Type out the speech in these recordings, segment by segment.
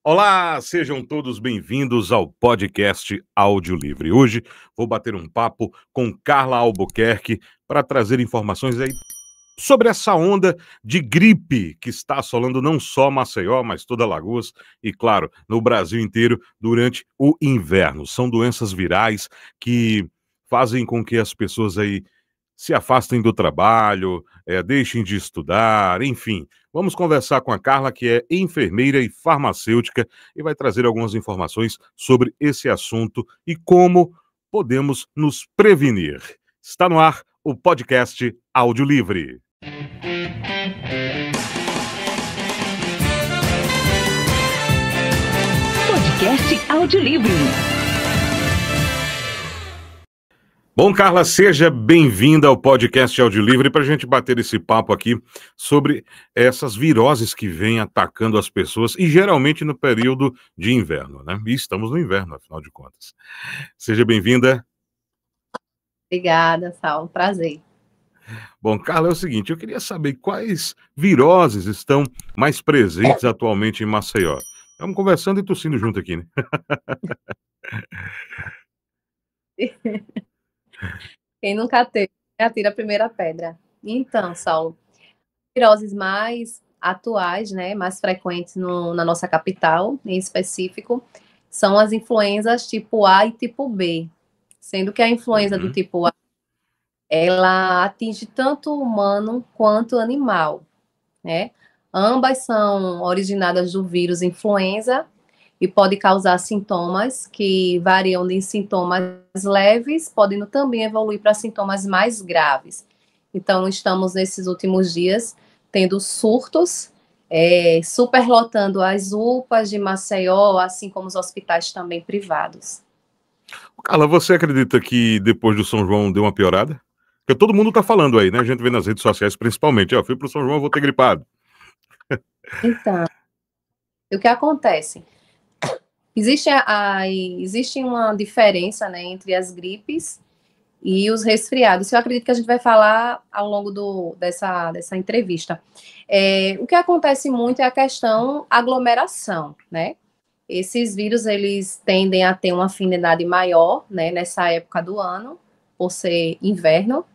Olá, sejam todos bem-vindos ao podcast Áudio Livre. Hoje vou bater um papo com Carla Albuquerque para trazer informações aí sobre essa onda de gripe que está assolando não só Maceió, mas toda Alagoas e, claro, no Brasil inteiro durante o inverno. São doenças virais que fazem com que as pessoas aí se afastem do trabalho, deixem de estudar, enfim. Vamos conversar com a Carla, que é enfermeira e farmacêutica, e vai trazer algumas informações sobre esse assunto e como podemos nos prevenir. Está no ar o podcast Áudio Livre. Podcast Áudio Livre. Bom, Carla, seja bem-vinda ao podcast Áudio Livre para a gente bater esse papo aqui sobre essas viroses que vêm atacando as pessoas e geralmente no período de inverno, né? E estamos no inverno, afinal de contas. Seja bem-vinda. Obrigada, Saulo. Prazer. Bom, Carla, é o seguinte, eu queria saber quais viroses estão mais presentes atualmente em Maceió. Estamos conversando e tossindo junto aqui, né? Quem nunca teve, atira a primeira pedra. Então, Saulo, viroses mais atuais, né, mais frequentes na nossa capital, em específico, são as influenzas tipo A e tipo B, sendo que a influenza do tipo A, ela atinge tanto o humano quanto o animal, né? Ambas são originadas do vírus influenza e pode causar sintomas que variam de sintomas leves, podendo também evoluir para sintomas mais graves. Então, estamos nesses últimos dias tendo surtos, superlotando as UPAs de Maceió, assim como os hospitais também privados. Carla, você acredita que depois do São João deu uma piorada? Porque todo mundo está falando aí, né? A gente vê nas redes sociais principalmente, fui pro São João, vou ter gripado. Então, o que acontece? Existe uma diferença, né, entre as gripes e os resfriados. Eu acredito que a gente vai falar ao longo dessa entrevista. O que acontece muito é a questão aglomeração, né? Esses vírus, eles tendem a ter uma afinidade maior, né, nessa época do ano, por ser inverno.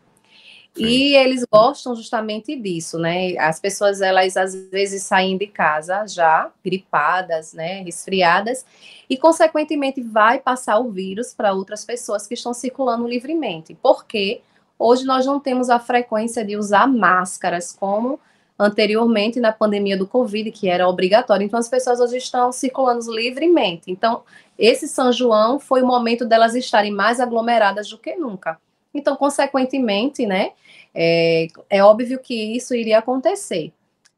Sim. E eles gostam justamente disso, né? As pessoas, elas às vezes saem de casa já gripadas, né, resfriadas, e consequentemente vai passar o vírus para outras pessoas que estão circulando livremente. Porque hoje nós não temos a frequência de usar máscaras como anteriormente na pandemia do Covid, que era obrigatório. Então as pessoas hoje estão circulando livremente. Então esse São João foi o momento delas estarem mais aglomeradas do que nunca. Então, consequentemente, né, é óbvio que isso iria acontecer.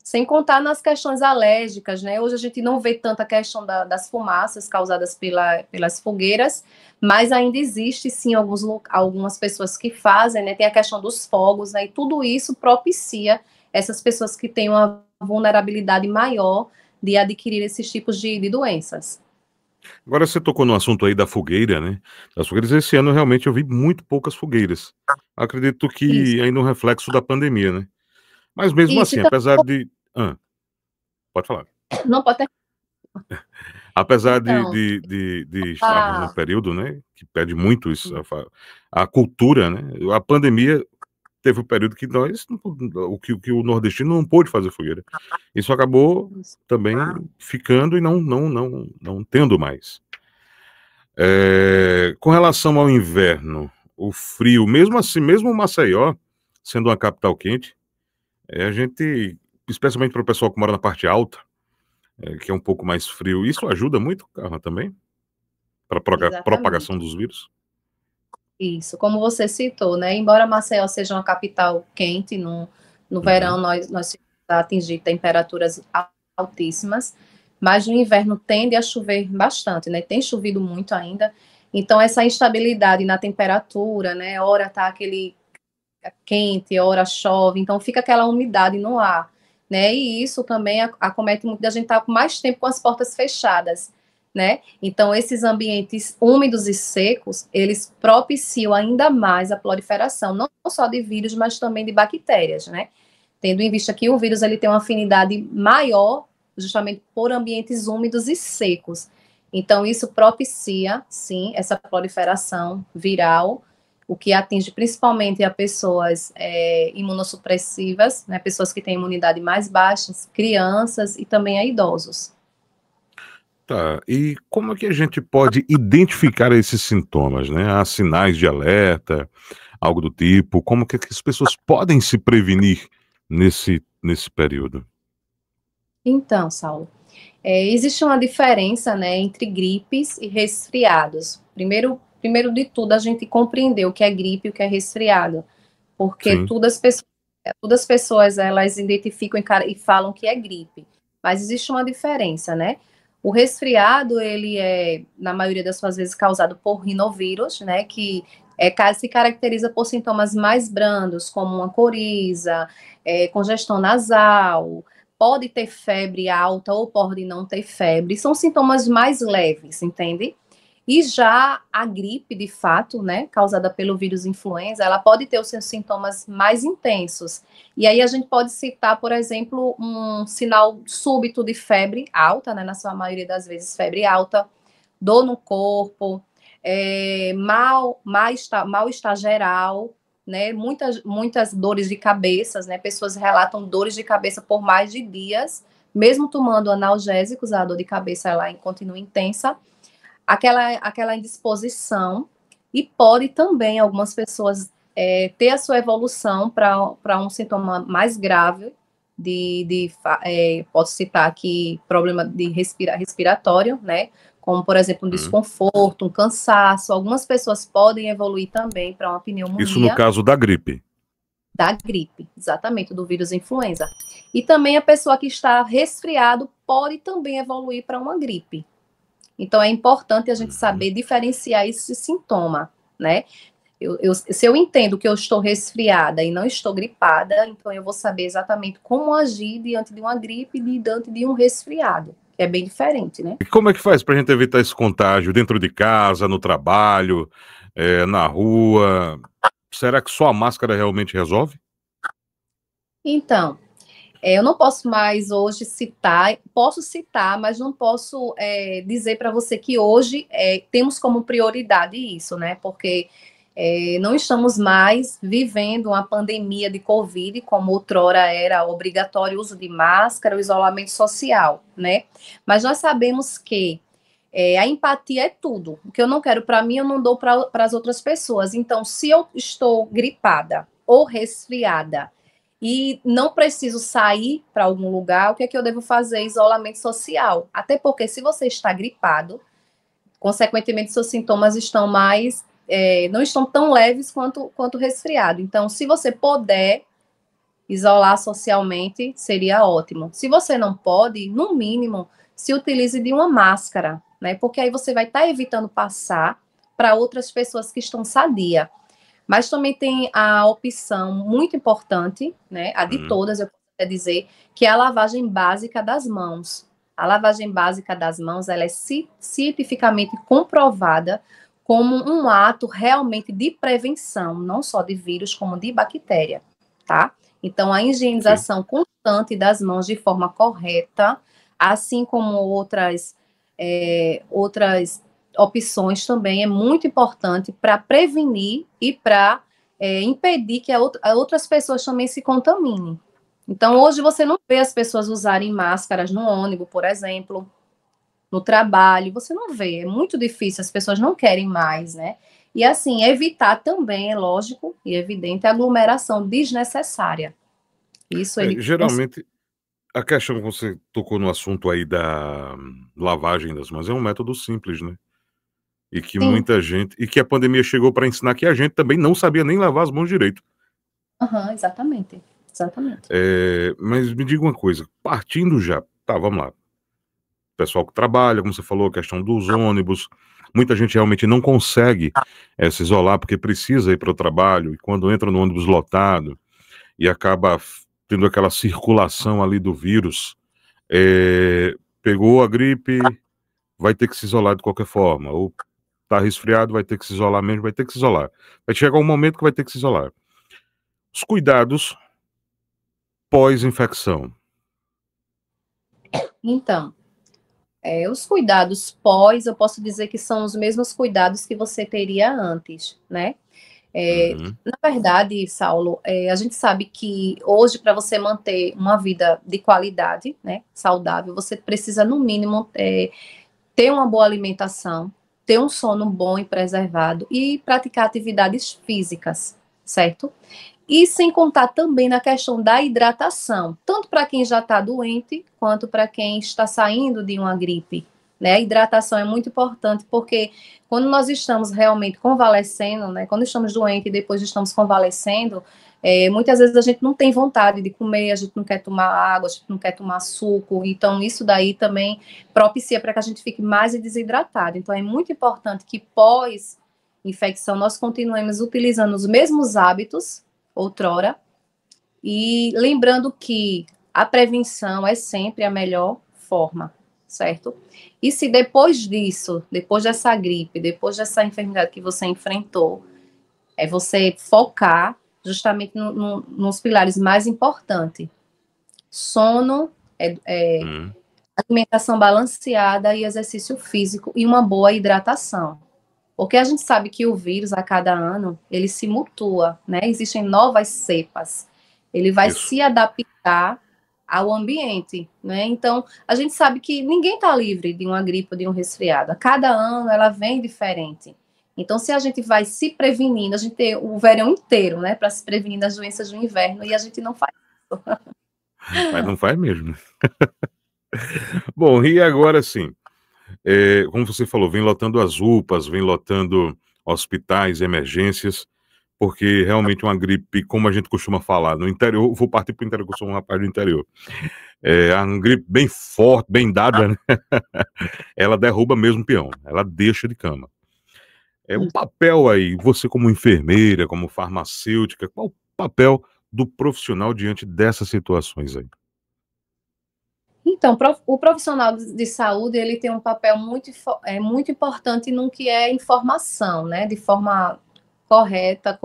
Sem contar nas questões alérgicas, né? Hoje a gente não vê tanta questão das fumaças causadas pelas fogueiras, mas ainda existe, sim, algumas pessoas que fazem, né? Tem a questão dos fogos, né? E tudo isso propicia essas pessoas que têm uma vulnerabilidade maior de adquirir esses tipos de doenças. Agora você tocou no assunto aí da fogueira, né? Das fogueiras, esse ano realmente eu vi muito poucas fogueiras. Acredito que ainda um reflexo da pandemia, né? Mas mesmo assim, apesar de... pode falar. Não, pode ter... Apesar de estarmos num período, né, que pede muito isso, a cultura, né? A pandemia teve um período que que o nordestino não pôde fazer fogueira. Isso acabou também ficando e não tendo mais. Com relação ao inverno, o frio, mesmo assim, mesmo Maceió, sendo uma capital quente, a gente, especialmente para o pessoal que mora na parte alta, que é um pouco mais frio, isso ajuda muito, Carla, também? Para a propagação dos vírus? Isso, como você citou, né? Embora Maceió seja uma capital quente, no verão nós atingimos temperaturas altíssimas, mas no inverno tende a chover bastante, né? Tem chovido muito ainda, então essa instabilidade na temperatura, né? Hora tá aquele quente, hora chove, então fica aquela umidade no ar, né? E isso também acomete muito da gente estar com mais tempo com as portas fechadas, né? Então, esses ambientes úmidos e secos, eles propiciam ainda mais a proliferação, não só de vírus, mas também de bactérias, né? Tendo em vista que o vírus ele tem uma afinidade maior justamente por ambientes úmidos e secos. Então, isso propicia, sim, essa proliferação viral, o que atinge principalmente a pessoas imunossupressivas, né, pessoas que têm imunidade mais baixa, crianças e também a idosos. Tá, e como é que a gente pode identificar esses sintomas, né? Há sinais de alerta, algo do tipo, como que as pessoas podem se prevenir nesse período? Então, Saulo, existe uma diferença, né, entre gripes e resfriados. Primeiro de tudo, a gente compreender o que é gripe e o que é resfriado, porque Sim. todas as pessoas elas identificam e falam que é gripe, mas existe uma diferença, né? O resfriado, ele é, na maioria das suas vezes, causado por rinovírus, né, que se caracteriza por sintomas mais brandos, como uma coriza, congestão nasal, pode ter febre alta ou pode não ter febre, são sintomas mais leves, entende? E já a gripe, de fato, né, causada pelo vírus influenza, ela pode ter os seus sintomas mais intensos. E aí a gente pode citar, por exemplo, um sinal súbito de febre alta, né, na sua maioria das vezes febre alta, dor no corpo, mal-estar geral, né, muitas dores de cabeça, né, pessoas relatam dores de cabeça por mais de dias, mesmo tomando analgésicos, a dor de cabeça ela continua intensa, aquela indisposição, e pode também algumas pessoas ter a sua evolução para um sintoma mais grave, posso citar aqui problema de respiratório, né? Como, por exemplo, um desconforto, um cansaço. Algumas pessoas podem evoluir também para uma Isso no pneumonia caso da gripe. da gripe, exatamente, do vírus influenza. E também a pessoa que está resfriado pode também evoluir para uma gripe. Então, é importante a gente saber diferenciar esse sintoma, né? Se eu entendo que eu estou resfriada e não estou gripada, então eu vou saber exatamente como agir diante de uma gripe e diante de um resfriado, que é bem diferente, né? E como é que faz para a gente evitar esse contágio dentro de casa, no trabalho, na rua? Será que só a máscara realmente resolve? Então, eu não posso mais hoje citar, posso citar, mas não posso dizer para você que hoje temos como prioridade isso, né? Porque não estamos mais vivendo uma pandemia de Covid, como outrora era obrigatório o uso de máscara, o isolamento social, né? Mas nós sabemos que a empatia é tudo. O que eu não quero para mim, eu não dou para as outras pessoas. Então, se eu estou gripada ou resfriada e não preciso sair para algum lugar, o que é que eu devo fazer? Isolamento social. Até porque se você está gripado, consequentemente seus sintomas estão não estão tão leves quanto resfriado. Então, se você puder isolar socialmente, seria ótimo. Se você não pode, no mínimo, se utilize de uma máscara, né? Porque aí você vai estar evitando passar para outras pessoas que estão sadia. Mas também tem a opção muito importante, né? A de todas, eu posso até dizer, que é a lavagem básica das mãos. A lavagem básica das mãos, ela é cientificamente comprovada como um ato realmente de prevenção, não só de vírus, como de bactéria, tá? Então, a higienização constante das mãos de forma correta, assim como outras opções também é muito importante para prevenir e para impedir que outras pessoas também se contaminem. Então, hoje você não vê as pessoas usarem máscaras no ônibus, por exemplo, no trabalho, você não vê, é muito difícil, as pessoas não querem mais, né? E assim, evitar também, é lógico e evidente, a aglomeração desnecessária. Isso ele Geralmente, a questão que você tocou no assunto aí da lavagem das mãos é um método simples, né? E que sim, muita gente, e que a pandemia chegou para ensinar que a gente também não sabia nem lavar as mãos direito. exatamente, exatamente. Mas me diga uma coisa, partindo já, tá, vamos lá. Pessoal que trabalha, como você falou, a questão dos ônibus, muita gente realmente não consegue se isolar porque precisa ir para o trabalho, e quando entra no ônibus lotado e acaba tendo aquela circulação ali do vírus, pegou a gripe, vai ter que se isolar de qualquer forma, ou tá resfriado, vai ter que se isolar mesmo, vai ter que se isolar. Vai chegar um momento que vai ter que se isolar. Os cuidados pós-infecção. Então, os cuidados pós, eu posso dizer que são os mesmos cuidados que você teria antes, né? Na verdade, Saulo, a gente sabe que hoje, para você manter uma vida de qualidade, né, saudável, você precisa, no mínimo, ter uma boa alimentação, ter um sono bom e preservado e praticar atividades físicas, certo? E sem contar também na questão da hidratação, tanto para quem já está doente, quanto para quem está saindo de uma gripe. Né? A hidratação é muito importante, porque quando nós estamos realmente convalescendo, né? Quando estamos doentes e depois estamos convalescendo, muitas vezes a gente não tem vontade de comer, a gente não quer tomar água, a gente não quer tomar suco, então isso daí também propicia para que a gente fique mais desidratado. Então é muito importante que pós-infecção nós continuemos utilizando os mesmos hábitos outrora, e lembrando que a prevenção é sempre a melhor forma, certo? E se depois disso, depois dessa gripe, depois dessa enfermidade que você enfrentou, é você focar justamente nos pilares mais importantes: sono, alimentação balanceada e exercício físico e uma boa hidratação. Porque a gente sabe que o vírus, a cada ano, ele se mutua, né? Existem novas cepas. Ele vai se adaptar ao ambiente, né? Então, a gente sabe que ninguém está livre de uma gripe ou de um resfriado. A cada ano, ela vem diferente. Então, se a gente vai se prevenindo, a gente tem o verão inteiro, né? Para se prevenir das doenças do inverno, e a gente não faz isso. Mas não faz mesmo. Bom, e agora sim, como você falou, vem lotando as UPAs, vem lotando hospitais, emergências, porque realmente uma gripe, como a gente costuma falar, no interior, vou partir para o interior, que eu sou um rapaz do interior, uma gripe bem forte, bem dada, né? Ela derruba mesmo o peão, ela deixa de cama. O papel aí, você como enfermeira, como farmacêutica, qual o papel do profissional diante dessas situações aí? Então, o profissional de saúde, ele tem um papel muito importante no que é informação, né? De forma correta,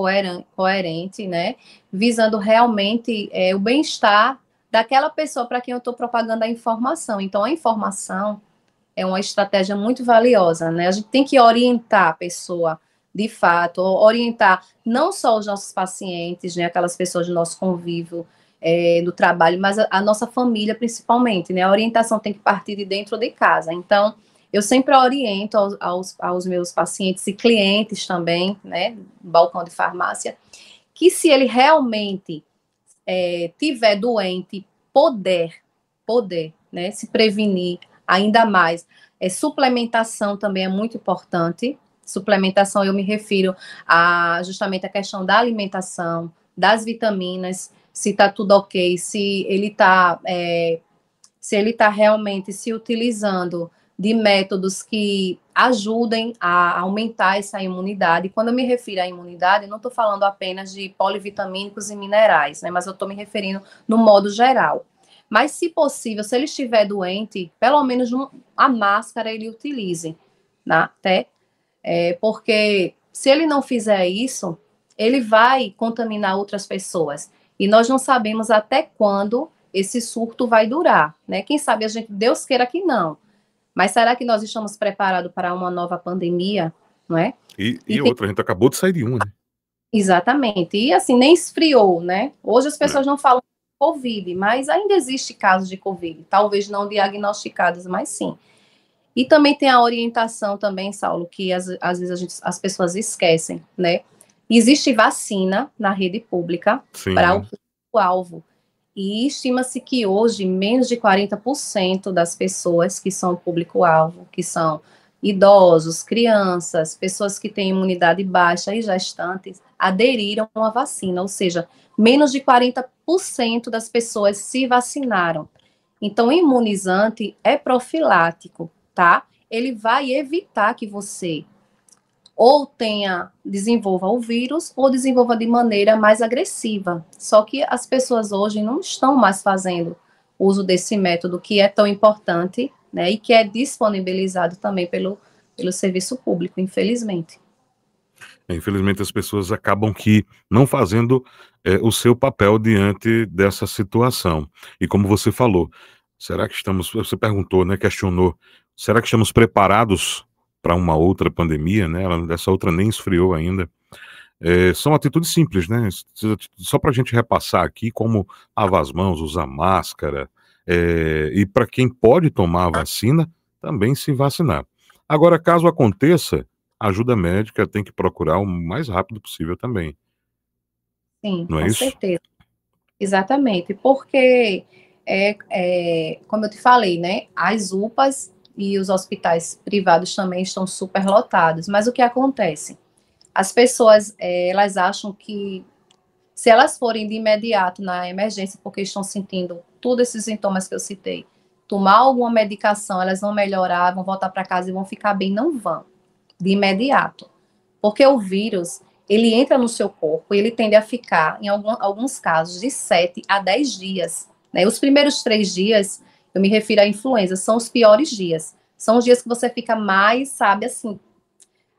coerente, né? Visando realmente o bem-estar daquela pessoa para quem eu estou propagando a informação. Então, a informação é uma estratégia muito valiosa, né? A gente tem que orientar a pessoa, de fato, orientar não só os nossos pacientes, né? Aquelas pessoas do nosso convívio, do trabalho, mas a nossa família principalmente, né? A orientação tem que partir de dentro de casa. Então, eu sempre oriento aos meus pacientes e clientes também, né? Balcão de farmácia, que se ele realmente tiver doente, poder, né? Se prevenir ainda mais. Suplementação também é muito importante. Suplementação, eu me refiro justamente a questão da alimentação, das vitaminas, se está tudo ok, se ele está realmente se utilizando de métodos que ajudem a aumentar essa imunidade. Quando eu me refiro à imunidade, eu não estou falando apenas de polivitamínicos e minerais, né, mas eu estou me referindo no modo geral. Mas, se possível, se ele estiver doente, pelo menos a máscara ele utilize, né, porque se ele não fizer isso, ele vai contaminar outras pessoas. E nós não sabemos até quando esse surto vai durar, né? Quem sabe Deus queira que não. Mas será que nós estamos preparados para uma nova pandemia, não é? E outra, a gente acabou de sair de uma, né? Exatamente. E assim, nem esfriou, né? Hoje as pessoas não falam de Covid, mas ainda existe casos de Covid. Talvez não diagnosticados, mas sim. E também tem a orientação também, Saulo, que às vezes as pessoas esquecem, né? Existe vacina na rede pública para o alvo. E estima-se que hoje menos de 40% das pessoas que são público-alvo, que são idosos, crianças, pessoas que têm imunidade baixa e gestantes, aderiram à vacina, ou seja, menos de 40% das pessoas se vacinaram. Então, o imunizante é profilático, tá? Ele vai evitar que você ou desenvolva o vírus, ou desenvolva de maneira mais agressiva. Só que as pessoas hoje não estão mais fazendo uso desse método, que é tão importante, né, e que é disponibilizado também pelo serviço público, infelizmente. Infelizmente, as pessoas acabam que não fazendo o seu papel diante dessa situação. E como você falou, Será que você perguntou, né, questionou, será que estamos preparados para uma outra pandemia, né? Essa outra nem esfriou ainda. São atitudes simples, né? Só para a gente repassar aqui como lavar as mãos, usar máscara, e para quem pode tomar a vacina, também se vacinar. Agora, caso aconteça, ajuda médica tem que procurar o mais rápido possível também, Sim, não é com isso? certeza. Exatamente, porque, como eu te falei, né, as UPAs e os hospitais privados também estão superlotados, mas o que acontece? As pessoas, elas acham que se elas forem de imediato na emergência porque estão sentindo todos esses sintomas que eu citei, tomar alguma medicação, elas vão melhorar, vão voltar para casa e vão ficar bem, não vão, de imediato. Porque o vírus, ele entra no seu corpo e ele tende a ficar, em alguns casos, de 7 a 10 dias. Né? Os primeiros 3 dias, eu me refiro à influenza, são os piores dias. São os dias que você fica mais, sabe, assim,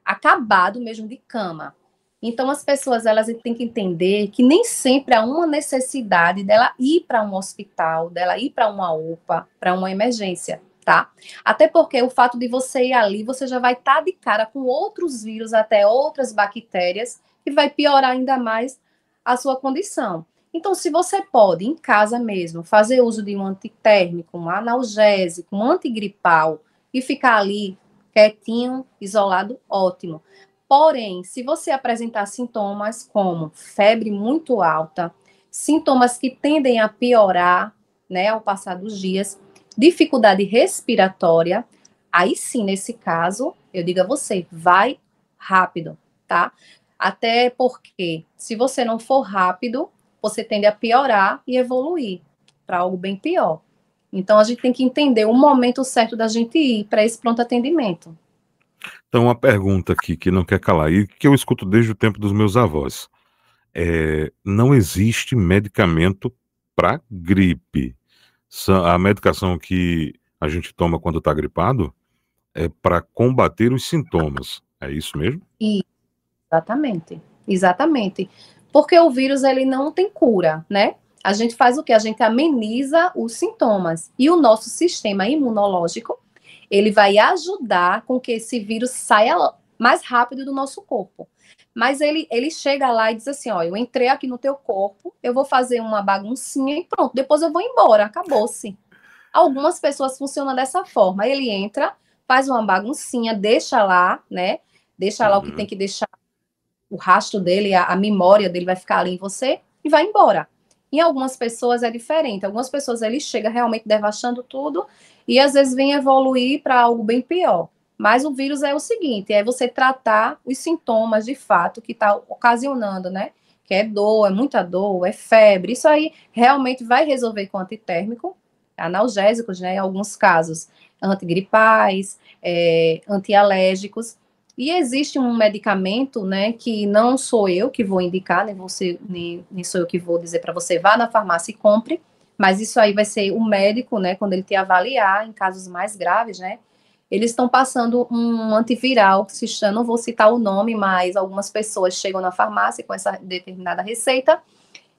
acabado mesmo de cama. Então, as pessoas, elas têm que entender que nem sempre há uma necessidade dela ir para um hospital, dela ir para uma UPA, para uma emergência, tá? Até porque o fato de você ir ali, você já vai estar de cara com outros vírus, até outras bactérias, que vai piorar ainda mais a sua condição. Então, se você pode, em casa mesmo, fazer uso de um antitérmico, um analgésico, um antigripal, e ficar ali quietinho, isolado, ótimo. Porém, se você apresentar sintomas como febre muito alta, sintomas que tendem a piorar, né, ao passar dos dias, dificuldade respiratória, aí sim, nesse caso, eu digo a você, vai rápido, tá? Até porque, se você não for rápido, você tende a piorar e evoluir para algo bem pior. Então, a gente tem que entender o momento certo da gente ir para esse pronto atendimento. Então, uma pergunta aqui que não quer calar e que eu escuto desde o tempo dos meus avós. Não existe medicamento para gripe. A medicação que a gente toma quando está gripado é para combater os sintomas. É isso mesmo? Exatamente, exatamente. Porque o vírus, ele não tem cura, né? A gente faz o quê? A gente ameniza os sintomas. E o nosso sistema imunológico, ele vai ajudar com que esse vírus saia mais rápido do nosso corpo. Mas ele chega lá e diz assim, ó, eu entrei aqui no teu corpo, eu vou fazer uma baguncinha e pronto, depois eu vou embora, acabou-se. Algumas pessoas funcionam dessa forma. Ele entra, faz uma baguncinha, deixa lá, né? Deixa lá o que tem Uhum. que deixar, o rastro dele, a memória dele vai ficar ali em você e vai embora. Em algumas pessoas é diferente. Algumas pessoas ele chega realmente devastando tudo e às vezes vem evoluir para algo bem pior. Mas o vírus é o seguinte, é você tratar os sintomas de fato que está ocasionando, né? Que é dor, é muita dor, é febre. Isso aí realmente vai resolver com antitérmico, analgésicos, né? Em alguns casos, antigripais, antialérgicos. E existe um medicamento, né, que não sou eu que vou indicar, nem sou eu que vou dizer para você, vá na farmácia e compre, mas isso aí vai ser o médico, né, quando ele te avaliar em casos mais graves, né, eles estão passando um antiviral, se chama, não vou citar o nome, mas algumas pessoas chegam na farmácia com essa determinada receita,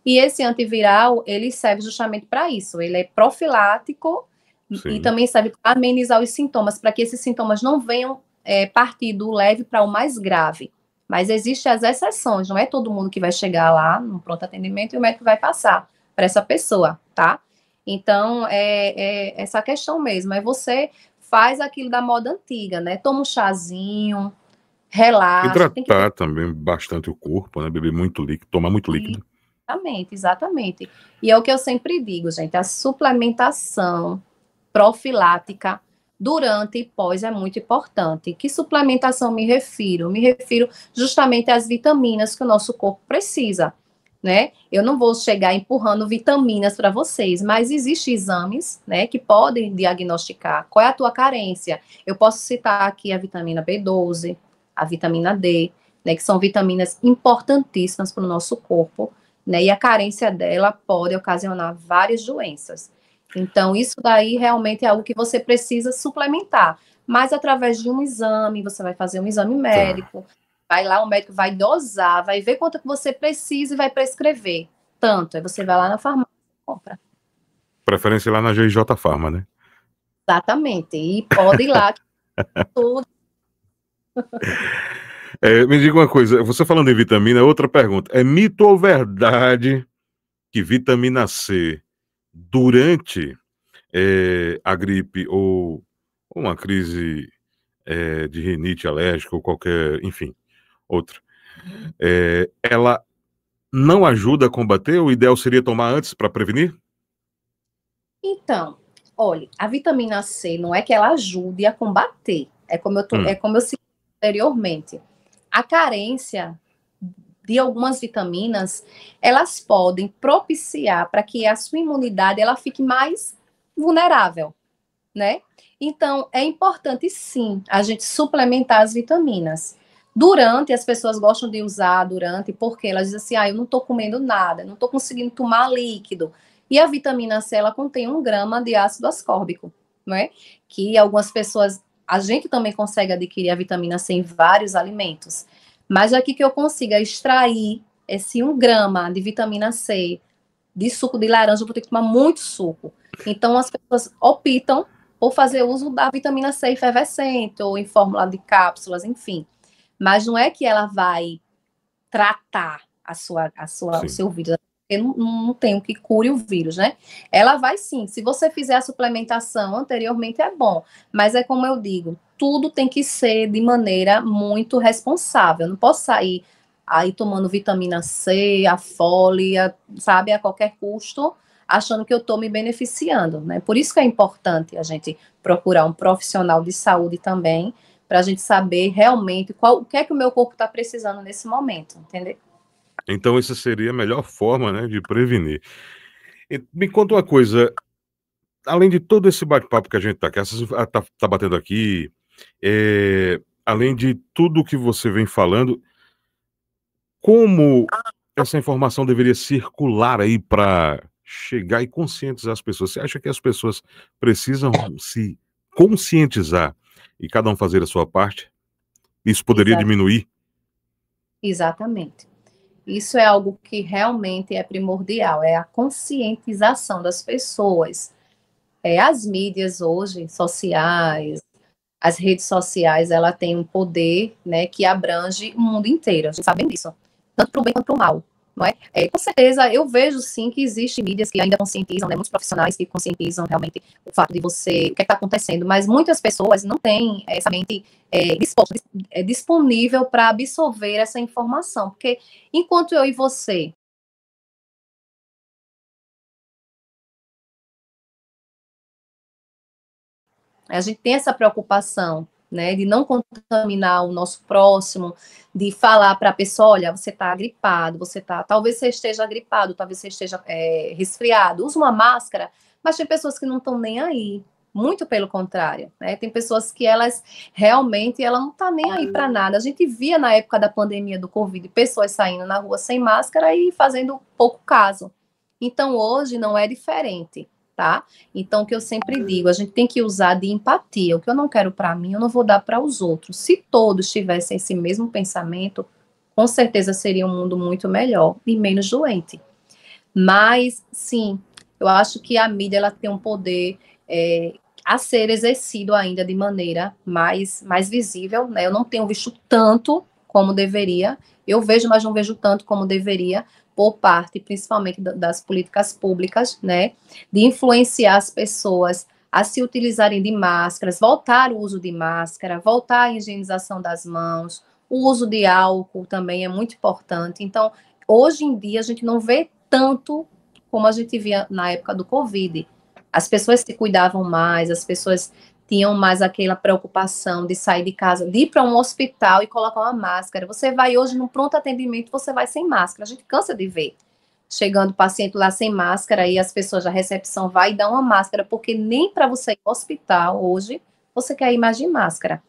e esse antiviral, ele serve justamente para isso, ele é profilático e Sim. também serve para amenizar os sintomas, para que esses sintomas não venham partir do leve para o mais grave. Mas existem as exceções, não é todo mundo que vai chegar lá no pronto atendimento e o médico vai passar para essa pessoa, tá? Então, é essa questão mesmo, é você faz aquilo da moda antiga, né? Toma um chazinho, relaxa, tem que ter. Hidratar também bastante o corpo, né? Beber muito líquido, tomar muito líquido. Exatamente, exatamente. E é o que eu sempre digo, gente, a suplementação profilática durante e pós é muito importante. Que suplementação me refiro? Me refiro justamente às vitaminas que o nosso corpo precisa, né? Eu não vou chegar empurrando vitaminas para vocês, mas existem exames, né, que podem diagnosticar qual é a tua carência. Eu posso citar aqui a vitamina B12, a vitamina D, né, que são vitaminas importantíssimas para o nosso corpo, né? E a carência dela pode ocasionar várias doenças. Então, isso daí realmente é algo que você precisa suplementar. Mas através de um exame, você vai fazer um exame Tá. médico, vai lá, o médico vai dosar, vai ver quanto que você precisa e vai prescrever. Tanto, aí você vai lá na farmácia e compra. Preferência lá na GJ Pharma, né? Exatamente. E pode ir lá. Tudo. Me diga uma coisa, você falando em vitamina, outra pergunta. É mito ou verdade que vitamina C, durante a gripe ou uma crise de rinite alérgica ou qualquer, enfim, outra, ela não ajuda a combater? O ideal seria tomar antes para prevenir? Então, olha, a vitamina C não é que ela ajude a combater. É como eu citei anteriormente. A carência de algumas vitaminas, elas podem propiciar para que a sua imunidade ela fique mais vulnerável, né? Então, é importante sim a gente suplementar as vitaminas. Durante, as pessoas gostam de usar durante, porque elas dizem assim, eu não estou comendo nada, não estou conseguindo tomar líquido. E a vitamina C, ela contém 1 grama de ácido ascórbico, não é? Que algumas pessoas, a gente também consegue adquirir a vitamina C em vários alimentos. Mas aqui que eu consiga extrair esse 1 grama de vitamina C de suco de laranja, eu vou ter que tomar muito suco. Então, as pessoas optam por fazer uso da vitamina C efervescente, ou em fórmula de cápsulas, enfim. Mas não é que ela vai tratar o Sim. seu vírus, porque não tem o que cure o vírus, né? Ela vai sim. Se você fizer a suplementação anteriormente, é bom. Mas é como eu digo, tudo tem que ser de maneira muito responsável. Eu não posso sair aí tomando vitamina C, a fólia, sabe, a qualquer custo, achando que eu estou me beneficiando, né? Por isso que é importante a gente procurar um profissional de saúde também, para a gente saber realmente o que é que o meu corpo está precisando nesse momento, entendeu? Então, essa seria a melhor forma, né, de prevenir. E me conta uma coisa, além de todo esse bate-papo que a gente tá batendo aqui, além de tudo que você vem falando, como essa informação deveria circular aí para chegar e conscientizar as pessoas? Você acha que as pessoas precisam se conscientizar e cada um fazer a sua parte? Isso poderia Exa diminuir? exatamente. Isso é algo que realmente é primordial, é a conscientização das pessoas. As mídias hoje, sociais, as redes sociais, ela tem um poder, né, que abrange o mundo inteiro. A gente sabe disso, tanto para o bem quanto para o mal, não é? Com certeza, eu vejo sim que existem mídias que ainda conscientizam, né, muitos profissionais que conscientizam realmente o fato de você, o que está acontecendo, mas muitas pessoas não têm essa mente disponível para absorver essa informação, porque enquanto eu e você a gente tem essa preocupação, né, de não contaminar o nosso próximo, de falar para a pessoa, olha, você está gripado, talvez você esteja gripado, talvez você esteja resfriado, usa uma máscara, mas tem pessoas que não estão nem aí, muito pelo contrário, né, tem pessoas que elas realmente, ela não está nem aí para nada, a gente via na época da pandemia do Covid, pessoas saindo na rua sem máscara e fazendo pouco caso, então hoje não é diferente, tá? Então, o que eu sempre digo, a gente tem que usar de empatia. O que eu não quero para mim, eu não vou dar para os outros. Se todos tivessem esse mesmo pensamento, com certeza seria um mundo muito melhor e menos doente. Mas, sim, eu acho que a mídia ela tem um poder a ser exercido ainda de maneira mais visível, né? Eu não tenho visto tanto como deveria. Eu vejo, mas não vejo tanto como deveria, por parte, principalmente das políticas públicas, né? De influenciar as pessoas a se utilizarem de máscaras, voltar o uso de máscara, voltar a higienização das mãos, o uso de álcool também é muito importante. Então, hoje em dia, a gente não vê tanto como a gente via na época do Covid. As pessoas se cuidavam mais, as pessoas tinham mais aquela preocupação de sair de casa, de ir para um hospital e colocar uma máscara. Você vai hoje no pronto atendimento, você vai sem máscara. A gente cansa de ver. Chegando o paciente lá sem máscara e as pessoas da recepção vai e dão uma máscara, porque nem para você ir ao hospital hoje você quer ir mais de máscara,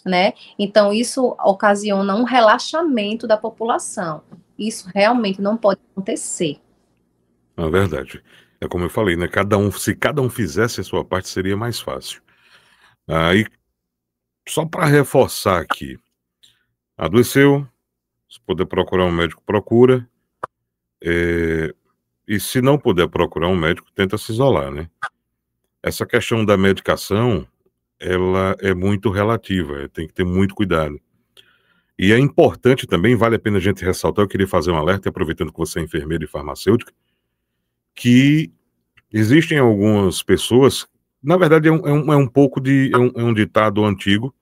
né? Então isso ocasiona um relaxamento da população. Isso realmente não pode acontecer. É verdade. É como eu falei, né? Se cada um fizesse a sua parte, seria mais fácil. Aí, só para reforçar aqui, adoeceu, se puder procurar um médico, procura. E se não puder procurar um médico, tenta se isolar, né? Essa questão da medicação, ela é muito relativa, tem que ter muito cuidado. E é importante também, vale a pena a gente ressaltar, eu queria fazer um alerta, aproveitando que você é enfermeira e farmacêutica, que existem algumas pessoas, na verdade é um pouco de, é um ditado antigo,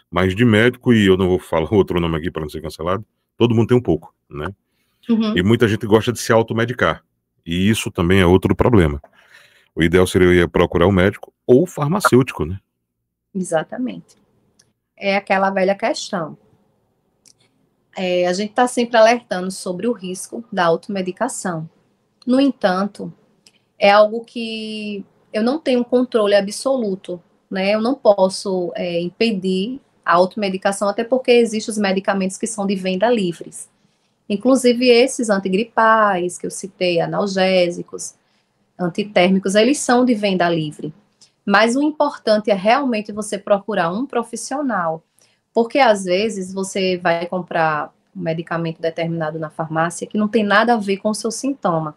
mas de médico, e eu não vou falar outro nome aqui para não ser cancelado, todo mundo tem um pouco, né? E muita gente gosta de se automedicar, e isso também é outro problema. O ideal seria procurar um médico ou farmacêutico, né? Exatamente. É aquela velha questão. A gente está sempre alertando sobre o risco da automedicação. No entanto, é algo que eu não tenho controle absoluto, né? Eu não posso impedir a automedicação, até porque existem os medicamentos que são de venda livres. Inclusive esses antigripais que eu citei, analgésicos, antitérmicos, eles são de venda livre. Mas o importante é realmente você procurar um profissional, porque às vezes você vai comprar um medicamento determinado na farmácia que não tem nada a ver com o seu sintoma.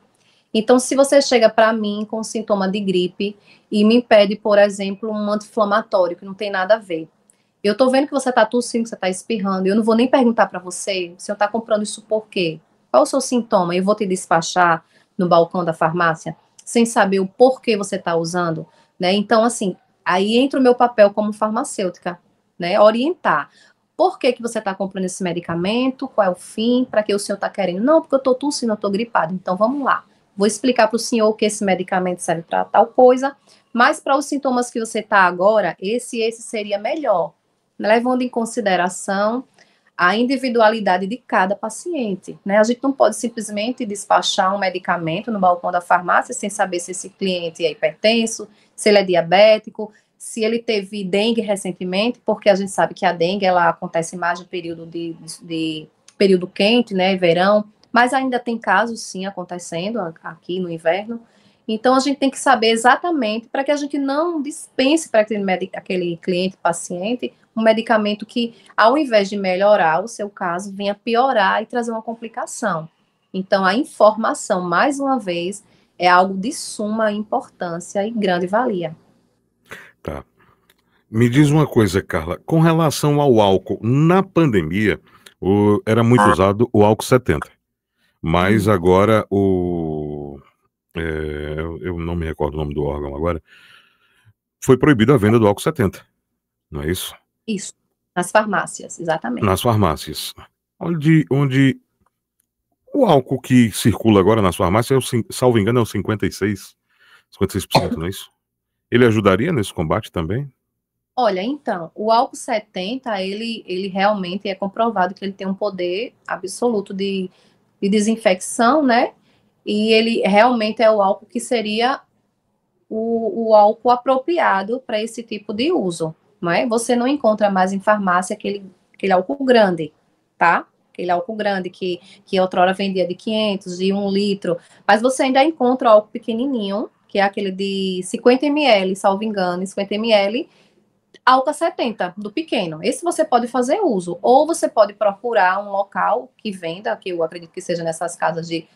Então, se você chega para mim com sintoma de gripe e me pede, por exemplo, um anti-inflamatório que não tem nada a ver, eu estou vendo que você está tossindo, que você está espirrando, eu não vou nem perguntar para você se eu está comprando isso por quê. Qual o seu sintoma? Eu vou te despachar no balcão da farmácia sem saber o porquê você está usando, né? Então, assim, aí entra o meu papel como farmacêutica, né? Orientar. Por que você está comprando esse medicamento? Qual é o fim? Para que o senhor está querendo? Não, porque eu estou tossindo, eu estou gripado. Então, vamos lá. Vou explicar para o senhor que esse medicamento serve para tal coisa, mas para os sintomas que você está agora, esse seria melhor, levando em consideração a individualidade de cada paciente, né? A gente não pode simplesmente despachar um medicamento no balcão da farmácia sem saber se esse cliente é hipertenso, se ele é diabético, se ele teve dengue recentemente, porque a gente sabe que a dengue, ela acontece mais no período de período quente, né, verão, mas ainda tem casos, sim, acontecendo aqui no inverno. Então, a gente tem que saber exatamente para que a gente não dispense para aquele cliente, paciente, um medicamento que, ao invés de melhorar o seu caso, venha piorar e trazer uma complicação. Então, a informação, mais uma vez, é algo de suma importância e grande valia. Tá. Me diz uma coisa, Carla, com relação ao álcool, na pandemia, era muito usado o álcool 70, mas agora eu não me recordo o nome do órgão agora, foi proibida a venda do álcool 70, não é isso? Isso, nas farmácias, exatamente. Nas farmácias. Onde o álcool que circula agora nas farmácias, salvo engano, é o 56%, não é isso? Ele ajudaria nesse combate também? Olha, então, o álcool 70, ele realmente é comprovado que ele tem um poder absoluto de desinfecção, né? E ele realmente é o álcool que seria o álcool apropriado para esse tipo de uso, não é? Você não encontra mais em farmácia aquele álcool grande, tá? Aquele álcool grande que outrora vendia de 500, de 1 litro, mas você ainda encontra o álcool pequenininho, que é aquele de 50 ml, salvo engano, 50 ml, álcool 70, do pequeno. Esse você pode fazer uso, ou você pode procurar um local que venda, que eu acredito que seja nessas casas de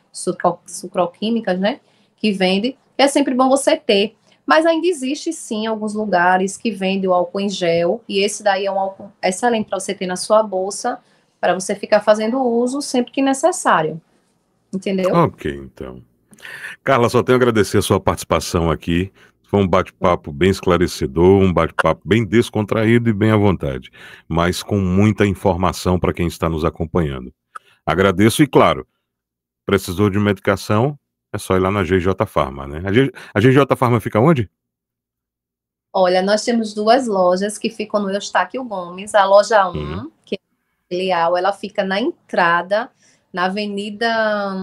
sucroquímicas, né, que vende. É sempre bom você ter, mas ainda existe sim alguns lugares que vendem o álcool em gel, e esse daí é um álcool excelente para você ter na sua bolsa, para você ficar fazendo uso sempre que necessário. Entendeu? Ok, então. Carla, só tenho a agradecer a sua participação aqui. Foi um bate-papo bem esclarecedor, um bate-papo bem descontraído e bem à vontade, mas com muita informação para quem está nos acompanhando. Agradeço e, claro, precisou de medicação, é só ir lá na GJ Farma, né? A GJ Farma fica onde? Olha, nós temos 2 lojas que ficam no Eustáquio Gomes. A loja 1, que é filial, ela fica na entrada, na Avenida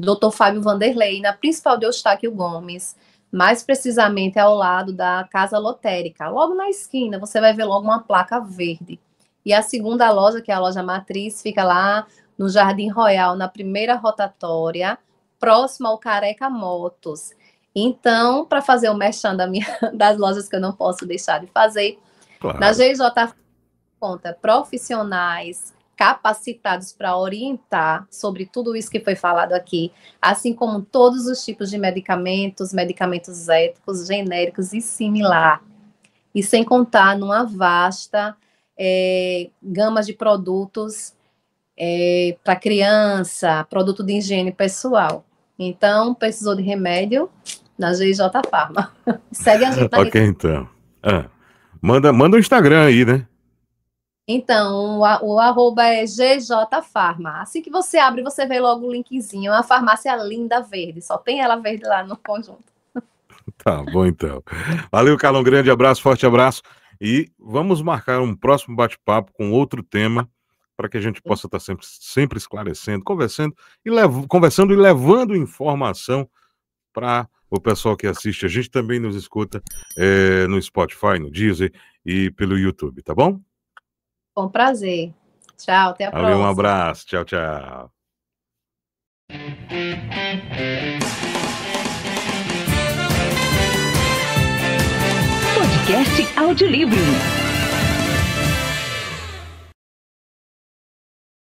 Dr. Fábio Vanderlei, na principal de Eustáquio Gomes, mais precisamente ao lado da Casa Lotérica. Logo na esquina, você vai ver logo uma placa verde. E a segunda loja, que é a loja matriz, fica lá no Jardim Royal, na primeira rotatória, próximo ao Careca Motos. Então, para fazer o merchan das lojas que eu não posso deixar de fazer, Claro. na GJ conta profissionais, capacitados para orientar sobre tudo isso que foi falado aqui, assim como todos os tipos de medicamentos, medicamentos éticos, genéricos e similar. E sem contar numa vasta gama de produtos para criança, produto de higiene pessoal. Então, precisou de remédio na GJ Farma. Segue a gente na Ok, então. Manda o Instagram aí, né? Então, o arroba é GJ Farma. Assim que você abre, você vê logo o linkzinho. É uma farmácia linda verde. Só tem ela verde lá no conjunto. Tá bom, então. Valeu, Carla. Um grande abraço, forte abraço. E vamos marcar um próximo bate-papo com outro tema para que a gente possa estar sempre esclarecendo, conversando e levando informação para o pessoal que assiste. A gente também nos escuta no Spotify, no Deezer e pelo YouTube, tá bom? Com prazer. Tchau, até a próxima. Um abraço. Tchau, tchau. Podcast Audiolivro.